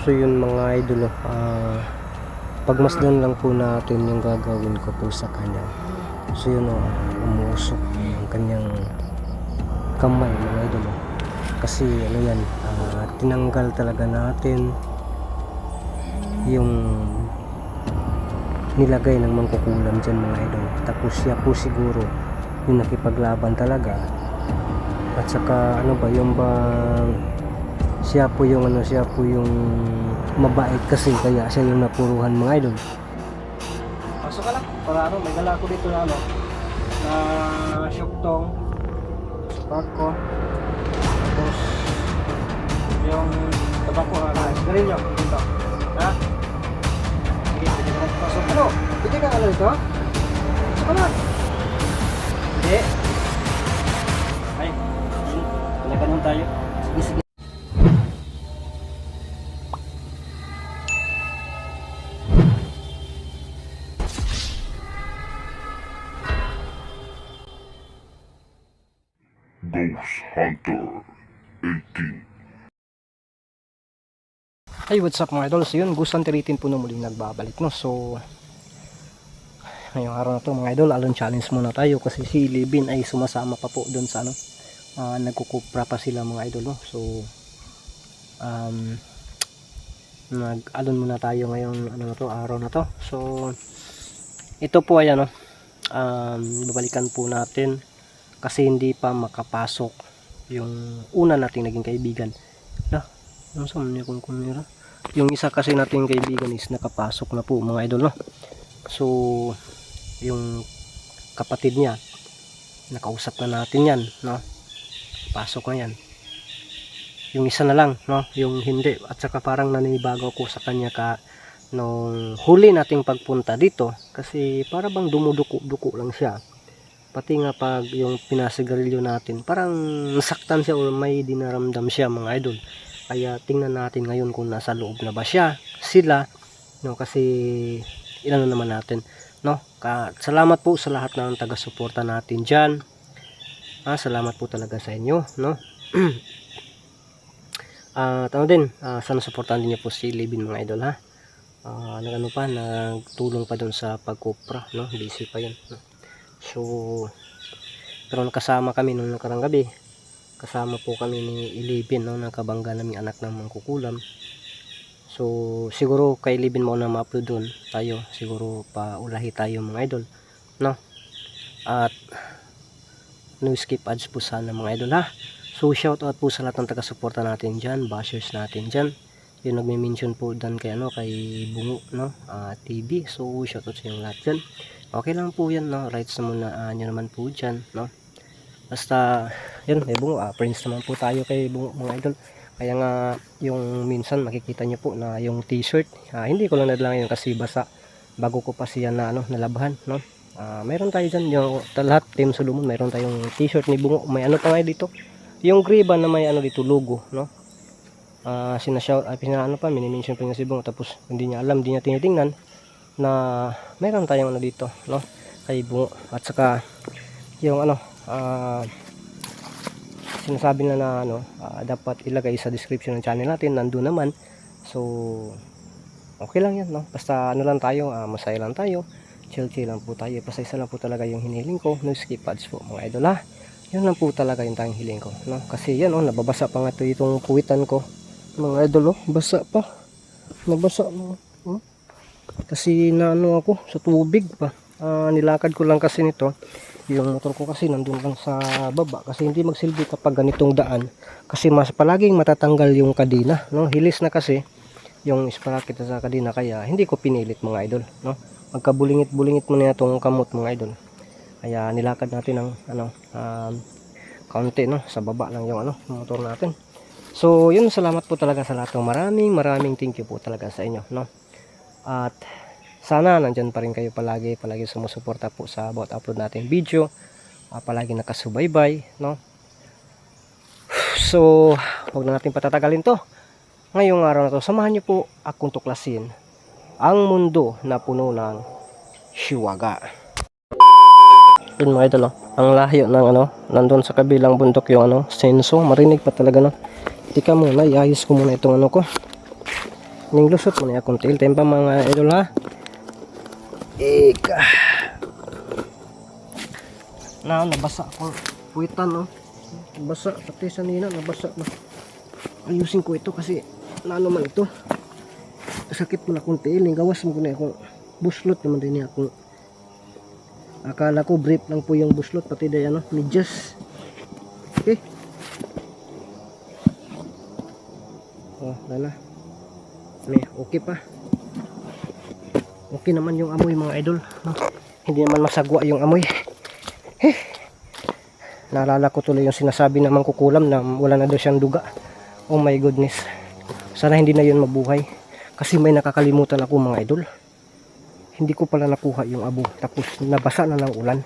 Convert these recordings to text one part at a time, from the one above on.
So yun mga idol, pagmasdan lang po natin yung gagawin ko po sa kanya. So yun, umuusok yung kanyang kamay mga idol. Kasi ano yan, tinanggal talaga natin yung nilagay ng mangkukulam dyan mga idol. Tapos siya po siguro yung nakipaglaban talaga. At saka ano ba, yung bang siya po yung mabait kasi, kaya siya yung napuruhan mga idol. Pasok ka lang para may dala ko dito na na syuktong spark ko, tapos yung tabako na sigarilyo dito, ha? Sige, pwede ka pasok. Ano? Pwede ka dito? Pasok ka lang. Hindi. Ay, talaga tayo. Sige. Ghost Hunter 18. Hey, what's up mga idol? So yun, Ghost Hunter 18 po na muling nagbabalik, no? So ngayong araw na to mga idol, alon challenge muna tayo kasi si Libin ay sumasama pa po doon sa nagkukupra pa sila mga idol, no? So nag-alon muna tayo ngayong araw na to. So ito po ay babalikan po natin kasi hindi pa makapasok yung una nating naging kaibigan. Yung isa kasi nating kaibigan is nakapasok na po mga idol, no? So yung kapatid niya, nakausap na natin yan, no? Pasok na yan. Yung isa na lang, no? Yung hindi. At saka parang nanibago ko sa kanya nung huli nating pagpunta dito, kasi para bang dumuduko-duko lang siya. Pati nga pag yung pinasigarilyo natin, parang nasaktan siya o may dinaramdam siya mga idol. Kaya tingnan natin ngayon kung nasa loob na ba sila, no? Kasi ilan na naman natin, no? Salamat po sa lahat ng taga-suporta natin diyan. Salamat po talaga sa inyo, no? Sana suportahan din niyo po si Libin mga idol, ha? Nagtulong pa doon sa pagkupra, no? Busy pa 'yun, no? So pero nakasama kami nung nakarang gabi. Kasama po kami ni Libin, no? Nakabangga naming anak ng mangkukulam. So siguro kay Libin mo na ma-upload doon tayo, siguro paulahi tayo mga idol, no? At no skip ads po sana mga idol, ha? So shout out po sa lahat ng taga-suporta natin dyan, bashers natin dyan, yung nagme-mention po dan kay Bungo, no? TV. So shout out sa yung lahat dyan. Okay lang po yan, no? Rights naman na nyo naman po dyan, no? Basta yun, may Bungo, friends naman po tayo kay Bungo mga idol. Kaya nga yung minsan makikita nyo po na yung t-shirt, hindi ko lang nadala ngayon kasi basa, bago ko pa siya nalabahan, no? Mayroon tayo dyan, yung lahat Team Solomon, mayroon tayong t-shirt ni Bungo. May tayo dito, yung griba na may dito logo, no? Mini-mention pa niya si Bungo, tapos hindi niya alam, hindi niya tinitingnan na mayroon tayong dito, no? Kay Bungo. At saka yung sinasabi na dapat ilagay sa description ng channel natin, nandun naman. So okay lang yan, no? Basta lang tayo, masaya lang tayo, chill lang po tayo. Basta isa lang po talaga yung hinihiling ko, no skip ads po mga idol, ha? Yun lang po talaga yung tanging hiling ko, no? Kasi yan, nababasa pa nga itong puwitan ko mga idol, basa pa, nabasa, kasi ako sa tubig pa. Nilakad ko lang kasi nito, yung motor ko kasi nandun lang sa baba, kasi hindi magsilbi kapag ganitong daan, kasi mas palaging matatanggal yung kadena, no? Hilis na kasi yung sprocket sa kadena, kaya hindi ko pinilit mga idol, no? Magkabulingit-bulingit mo na itong kamot mga idol. Kaya nilakad natin ng kaunti, no? Sa baba lang yung motor natin. So yun, salamat po talaga sa lahat ng maraming thank you po talaga sa inyo, no? At sana nandyan pa rin kayo palagi sumusuporta po sa bawat upload natin video, palagi nakasubaybay, no? So huwag na natin patatagalin to. Ngayong araw na to, samahan nyo po akong tuklasin ang mundo na puno ng Shiwaga. Yun mga idol, ang layo ng nandun sa kabilang bundok yung senso, marinig pa talaga, no? Tika muna, iayos ko muna itong ko. Ning lusot mo na akong tail time pa mga idol ha. Ika. Nabasa akong puwitan no. Nabasa pati sa nina nabasa na. Ayusin ko ito kasi naano man ito. Sakit mo na akong tail. Gawas mo ko na akong buslot naman din niya akong. Akala ko brief lang po yung buslot pati day ano medyas. Okay. Oh, lala. Okay pa. Okay naman yung amoy mga idol no? Hindi naman masagwa yung amoy. Naalala ko tuloy yung sinasabi ng mangkukulam na wala na daw siyang duga. Oh my goodness, sana hindi na yun mabuhay kasi may nakakalimutan ako mga idol. Hindi ko pala nakuha yung abo tapos nabasa na ng ulan.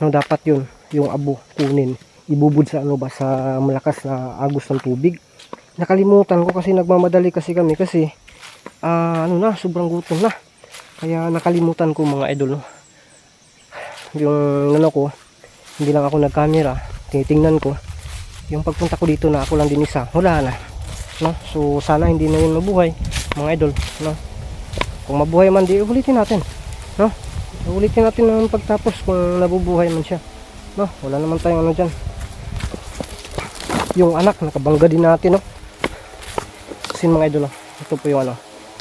No, dapat yun yung abo kunin ibubud sa ano ba sa malakas na agos ng tubig. Nakalimutan ko kasi nagmamadali kasi kami kasi ano na, sobrang gutom na. Kaya nakalimutan ko mga idol no? Yung ano ko, hindi lang ako nagkamera, tinitingnan ko. Yung pagpunta ko dito na ako lang din isa, wala na no? So sana hindi na yun mabuhay mga idol no? Kung mabuhay man di ulitin natin no? Ulitin natin ng pagtapos kung nabubuhay man siya no? Wala naman tayong ano dyan. Yung anak nakabangga din natin no? Kasi mga idol no? Ito po yung ano,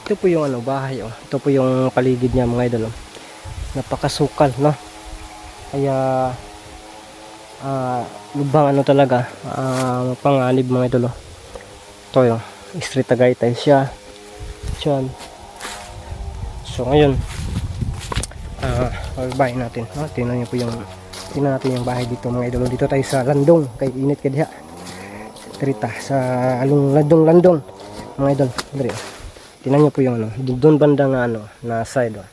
ito po yung ano bahay oh. Ito po yung paligid niya mga idol oh. Napakasukal no? Kaya lubang ano talaga panganib mga idol oh. Ito yung street Tagaytay siya dyan. So ngayon bahay natin no? Tingnan nyo po yung natin yung bahay dito mga idol. Dito tayo sa Landong kay init ka diha trita sa Landong mga idol. Dito tingnan nyo po yung ano doon banda nga ano na side oh.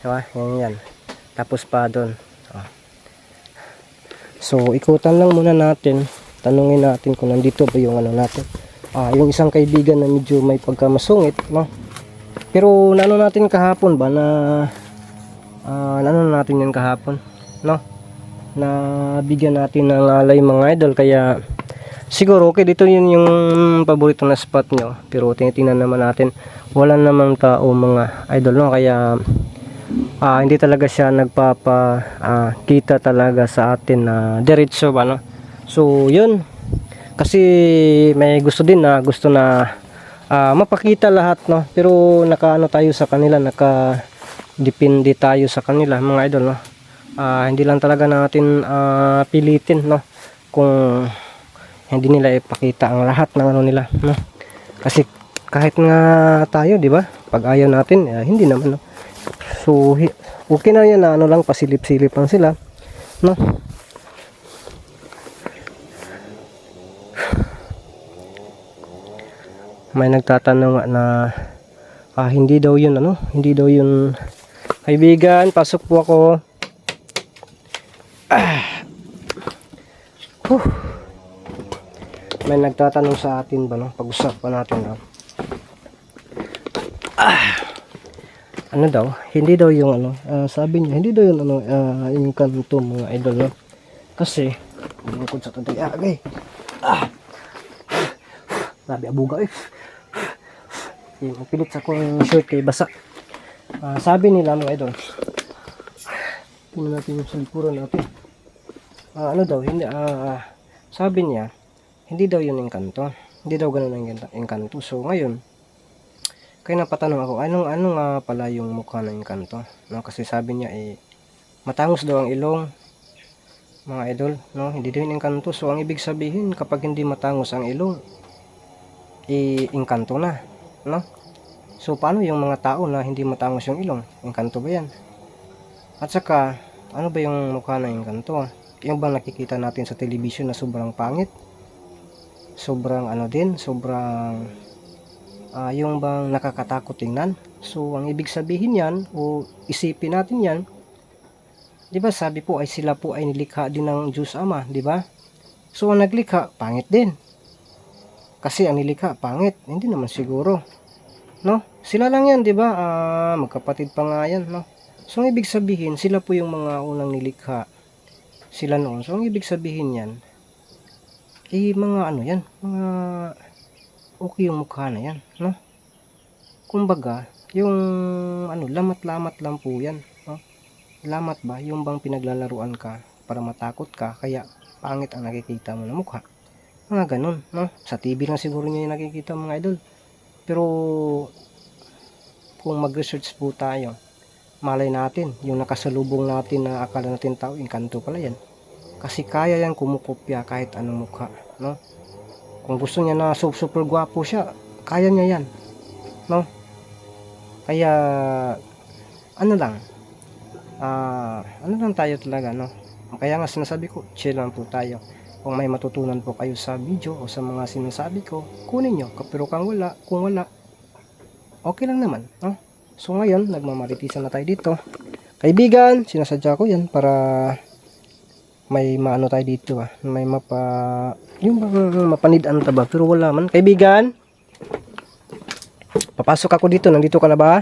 Diba? Yan tapos pa doon oh. So ikutan lang muna natin, tanungin natin kung nandito ba yung ano natin yung isang kaibigan na medyo may pagkamasungit no? Pero naano natin kahapon ba na naano natin yan kahapon no? Na bigyan natin ng alay mga idol. Kaya siguro okay dito yun yung paborito na spot nyo. Pero tinitingnan naman natin wala namang tao mga idol no? Kaya hindi talaga siya kita talaga sa atin na diretso ba no? So yun kasi may gusto din na mapakita lahat no, pero nakaano tayo sa kanila, depende tayo sa kanila mga idol no. Hindi lang talaga natin pilitin no kung hindi nila ipakita ang lahat ng ano nila no. Kasi kahit nga tayo di ba pag ayaw natin hindi naman no. So okay na yan na ano lang pasilip-silip lang sila no. May nagtatanong na hindi daw yun ano, hindi daw yun kaibigan, pasok po ako. May nagtatanong sa atin ba no, pag-usapan natin no. Ano daw, hindi daw yung ano, sabi niya, hindi daw yun ano, yung kanto mga idol no. Kasi bukod sa tanto agay. Sabi abuga pilit sa kong shirt kay basa. Sabi nila mga idol, tingnan natin yung salpuran natin. Ano daw hindi sabi niya hindi daw yun engkanto, hindi daw ganun ang engkanto. So ngayon kaya napatanong ako ano nga pala yung mukha ng engkanto no? Kasi sabi niya matangos daw ang ilong mga idol no, hindi daw yun engkanto. So ang ibig sabihin kapag hindi matangos ang ilong engkanto na no. So paano yung mga tao na hindi matangos yung ilong, engkanto ba yan? At saka ano ba yung mukha ng engkanto? Yung bang nakikita natin sa television na sobrang pangit, sobrang ano din, sobrang yung bang nakakatakot tingnan. So ang ibig sabihin yan o isipin natin yan, di ba sabi po ay sila po ay nilikha din ng Diyos Ama, di ba? So ang naglikha pangit din kasi ang nilikha pangit, hindi naman siguro no, sila lang yan di ba, magkapatid pa nga yan no. So ang ibig sabihin sila po yung mga unang nilikha, sila noon. So ang ibig sabihin yan mga ano yan, mga okay yung mukha na yan no. kumbaga, yung ano, lamat-lamat lang po yan. No? Lamat ba? Yung bang pinaglalaruan ka para matakot ka, kaya pangit ang nakikita mo na mukha. Mga ganun, no? Sa TV lang siguro niya yung nakikita mga idol. Pero, kung mag-research po tayo, malay natin, yung nakasalubong natin na akala natin tao, engkanto pala yan. Kasi kaya yan kumukopya kahit anong mukha, no? Kung gusto niya na super gwapo siya, kaya niya yan, no? Kaya, ano lang, ano lang tayo talaga, no? Kaya nga sinasabi ko, chill lang po tayo. Kung may matutunan po kayo sa video o sa mga sinasabi ko, kunin nyo. Pero kung wala, okay lang naman, no? So ngayon, nagmamaritisan na tayo dito. Kaibigan, sinasadya ko yan para may maano tayo dito may yung bang mapanidaan ta ba, pero wala man. Kaibigan, papasok ako dito, nandito ka na ba?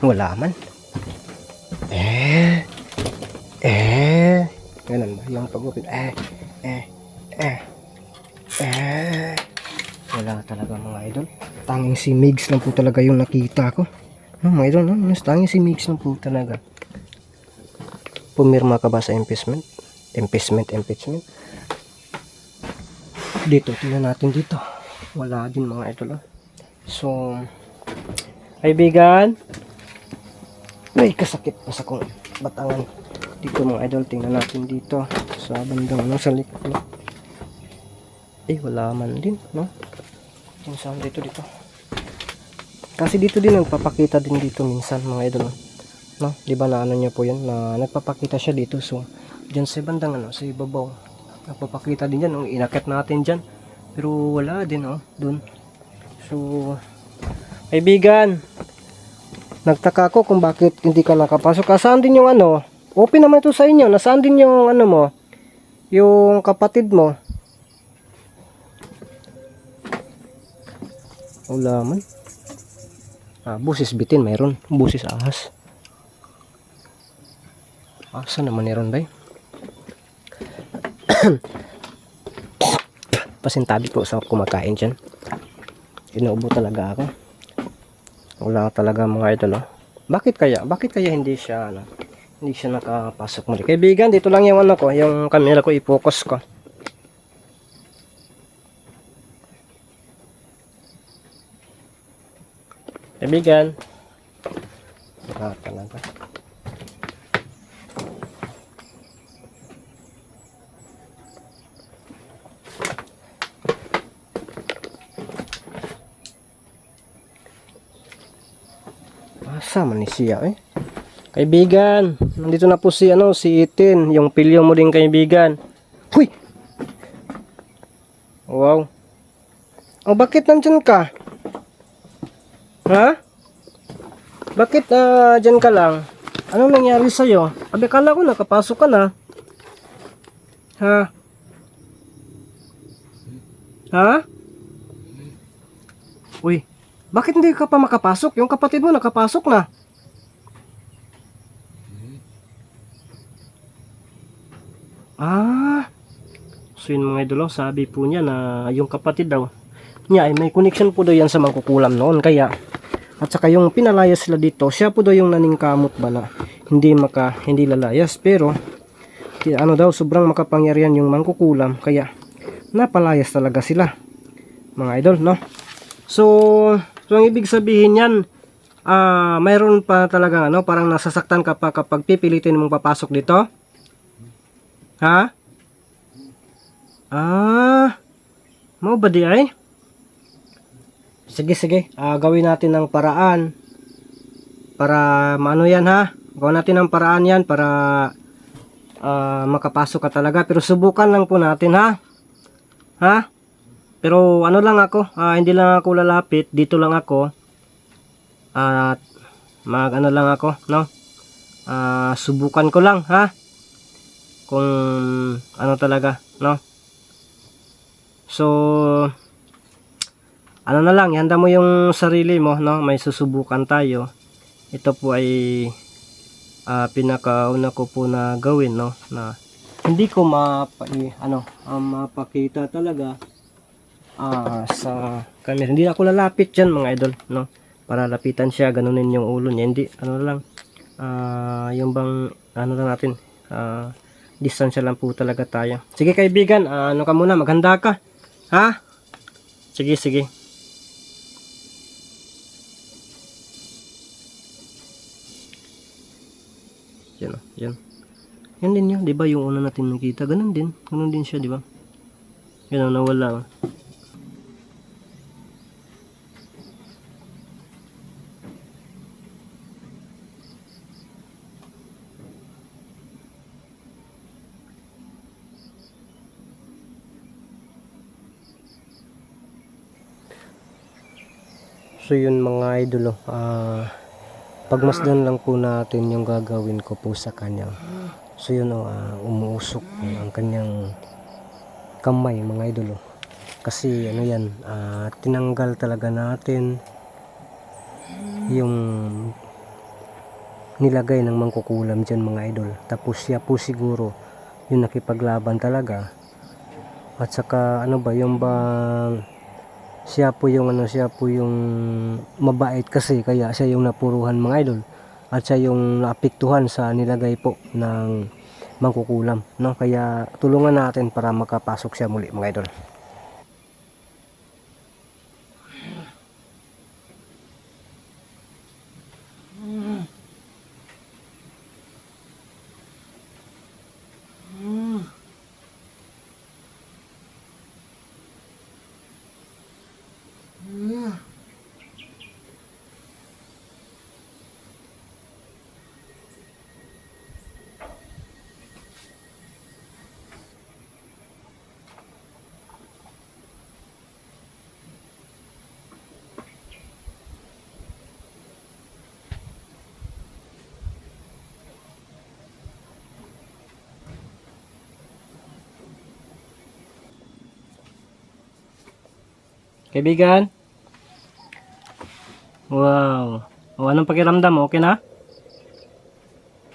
Wala man. Ganun ba yung pag-upit? Wala talaga mga idol. Tanging si Migs lang po talaga yung nakita ko. No, mga idol, no? Tanging si Migs lang po talaga. Pumirma ka ba sa impeachment? Impeachment. Dito, tingnan natin dito. Wala din mga idol. So, kaibigan, may kasakit pa sa kong batangan. Dito mga idol, tingnan natin dito. Sa bandang sa likod. Wala man din, no? Yung sound dito. Kasi dito din nagpapakita din dito minsan mga idol, no? Di ba na ano niya po yan, na nagpapakita siya dito. So, diyan sa bandang sa ibabaw, nagpapakita din yan, inakit natin diyan. Pero wala din, dun. So, kaibigan, nagtaka ako kung bakit hindi ka nakapasok. Saan din yung open naman ito sa inyo. Nasaan din yung mo, yung kapatid mo? Wala man. Busis bitin mayroon. Busis ahas. Asa naman meron ba? Pasintabi po sa kumakain dyan. Inuubo talaga ako. Wala talaga mga idol. Bakit kaya hindi siya nakapasok muli? Kaibigan, dito lang yung yung camera ko, i-focus ko. Kaibigan. Talaga. Asa man ni siya Kaibigan, nandito na po si Itin, yung pilyo mo din kaibigan. Huy! Wow. Bakit nandyan ka? Ha? Bakit dyan ka lang? Anong nangyari sa'yo? Kala ko nakapasok ka na. Ha? Ha? Uy, bakit hindi ka pa makapasok? Yung kapatid mo nakapasok na. So yun mga idol, sabi po niya na yung kapatid daw niya ay may connection po daw yan sa mangkukulam noon, kaya at saka yung pinalayas sila dito, siya po daw yung naningkamot bala, hindi lalayas, pero daw sobrang makapangyarihan yung mangkukulam, kaya napalayas talaga sila mga idol, no? So ang ibig sabihin yan, mayroon pa talaga parang nasasaktan ka pa kapag pipilitin mong papasok dito. Ha? Mau ba di ay? Sige. Gawin natin ng paraan para maano yan, ha? Gawin natin ng paraan yan para makapasok ka talaga. Pero subukan lang po natin, ha? Ha? Pero lang ako, hindi lang ako lalapit. Dito lang ako. At lang ako, no? Subukan ko lang, ha? Kung talaga, no? So, na lang, ihanda mo yung sarili mo, no? May susubukan tayo. Ito po ay pinakauna ko po na gawin, no? Na hindi ko mapakita talaga sa camera. Hindi ako lalapit dyan mga idol, no? Para lapitan siya, ganunin yung ulo niya. Hindi, ano lang, yung bang, ano lang natin, distansya lang po talaga tayo. Sige kaibigan, ano ka muna, maghanda ka. Ha? Sige, sige. Yan, yan. Yan din yun, di ba? Yung una natin nakita, ganun din siya, di ba? Yan ang nawala. So yun mga idol, pagmasdan lang po natin yung gagawin ko po sa kanya. So yun, umuusok ang kanyang kamay mga idol. Kasi ano yan, tinanggal talaga natin yung nilagay ng mangkukulam dyan mga idol. Tapos siya po siguro yung nakipaglaban talaga. At saka ano ba, yung bang siya po yung mabait kasi kaya siya yung napuruhan mga idol. At siya yung naapektuhan sa nilagay po ng mangkukulam, no? Kaya tulungan natin para makapasok siya muli mga idol. Kaibigan? Wow. O, anong pakiramdam mo? Okay na?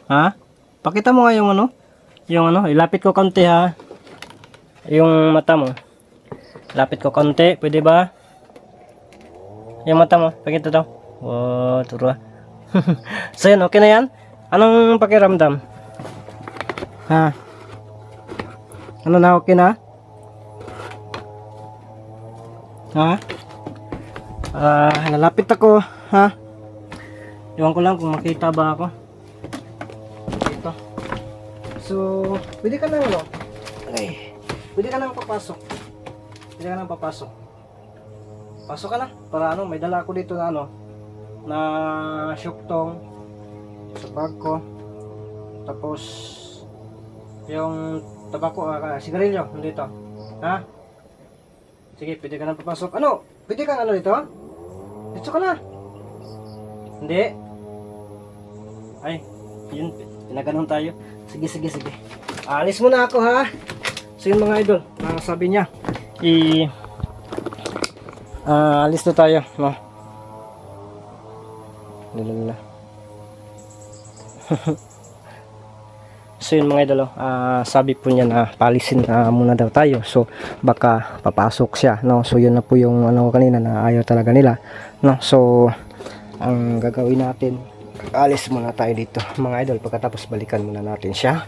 Ha? Pakita mo nga yung ano? Yung ano? Ilapit ko konti ha. Yung mata mo. Lapit ko konti. Pwede ba? Yung mata mo. Pakita to. Wow, turo. So yan, okay na yan? Anong pakiramdam? Ha? Ano na, okay na? Ha? Lalapit ako, ha? Iwan ko lang kung makita ba ako. Dito. So, pwede ka na ano? Okay. Pwede ka na papasok. Pwede ka na papasok. Pasok ka na. Para ano, may dala ako dito na ano, na syuktong sa bag ko. Tapos, yung tabako, sigarilyo, nandito. Ha? Sige, pwede ka na papasok. Ano? Pwede ka ano dito? Dito ka na. Hindi. Ay, yun. Pinaganon tayo. Sige, sige, sige. Alis muna ako ha. So yun mga idol. Sabi niya. Alis na tayo. No? Lalala. So yun mga idol, sabi po niya na palisin muna daw tayo. So baka papasok siya, no? So yun na po yung ano kanina na ayaw talaga nila, no? So ang gagawin natin, alis muna tayo dito mga idol. Pagkatapos balikan muna natin siya.